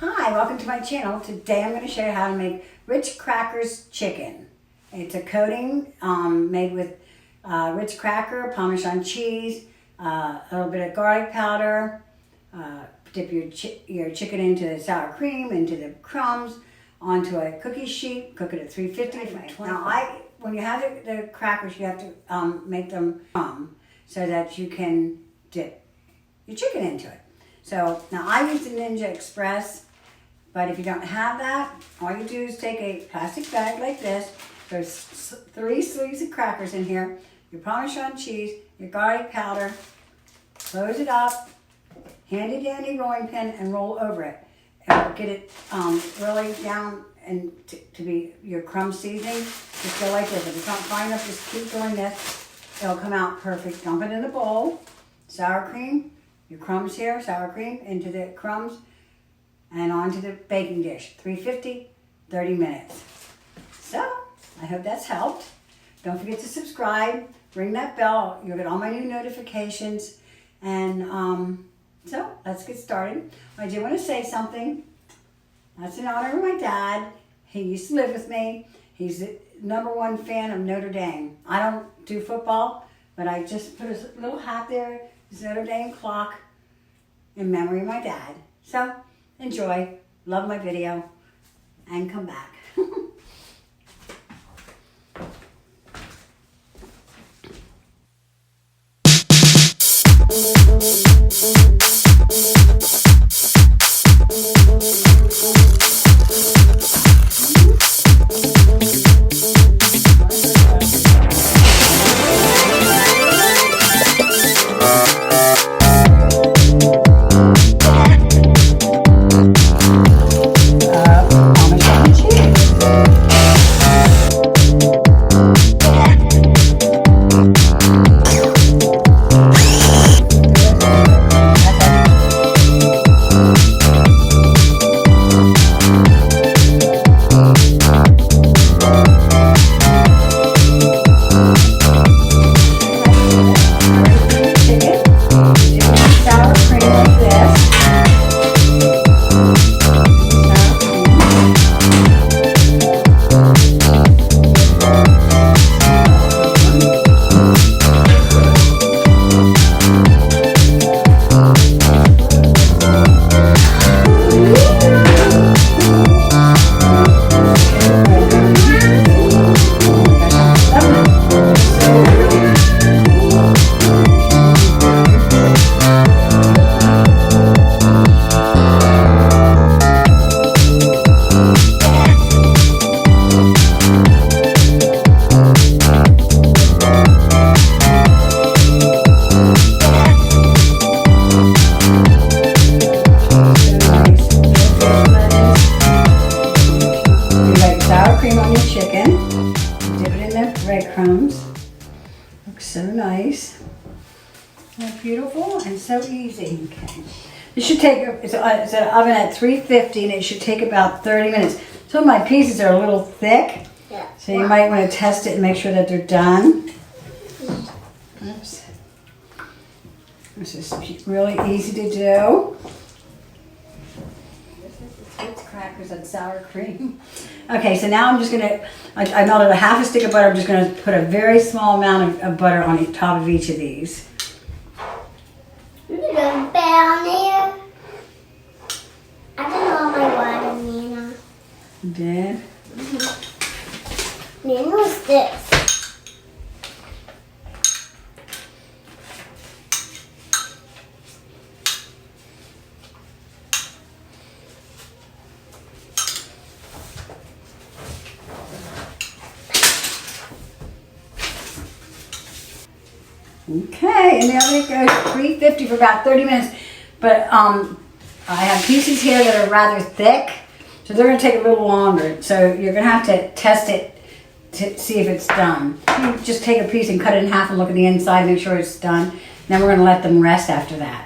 Hi, welcome to my channel. Today I'm going to show you how to make Ritz Crackers Chicken. It's a coating made with Ritz Cracker, Parmesan cheese, a little bit of garlic powder. Dip your chicken into the sour cream, into the crumbs, onto a cookie sheet. Cook it at 350. Now, when you have the crackers, you have to make them so that you can dip your chicken into it. So now I use the Ninja Express, but if you don't have that, all you do is take a plastic bag like this. There's 3 sleeves of crackers in here, your Parmesan cheese, your garlic powder, close it up, handy dandy rolling pin, and roll over it. And get it really down and to be your crumb seasoning. Just go like this. If it's not fine enough, just keep doing this. It'll come out perfect. Dump it in a bowl, sour cream, your crumbs here, sour cream, into the crumbs, and onto the baking dish. 350, 30 minutes. So, I hope that's helped. Don't forget to subscribe, ring that bell, you'll get all my new notifications, and so, let's get started. I do want to say something. That's in honor of my dad. He used to live with me. He's the #1 fan of Notre Dame. I don't do football, but I just put a little hat there, his Notre Dame clock, in memory of my dad. So, enjoy, love my video, and come back. Breadcrumbs. Looks so nice. They're beautiful and so easy. Okay. It should take, it's an oven at 350 and it should take about 30 minutes. Some of my pieces are a little thick, so you might want to test it and make sure that they're done. Oops. This is really easy to do. Ritz Crackers and sour cream. Okay, so now I'm just going to, I melted a half a stick of butter. I'm just going to put a very small amount of butter on the top of each of these. You look down there. I did all my water, Nina. You did? Nina, what's this? Okay, and there it goes, 350 for about 30 minutes. But I have pieces here that are rather thick, so they're going to take a little longer. So you're going to have to test it to see if it's done. You just take a piece and cut it in half and look at the inside, make sure it's done. Then we're going to let them rest after that.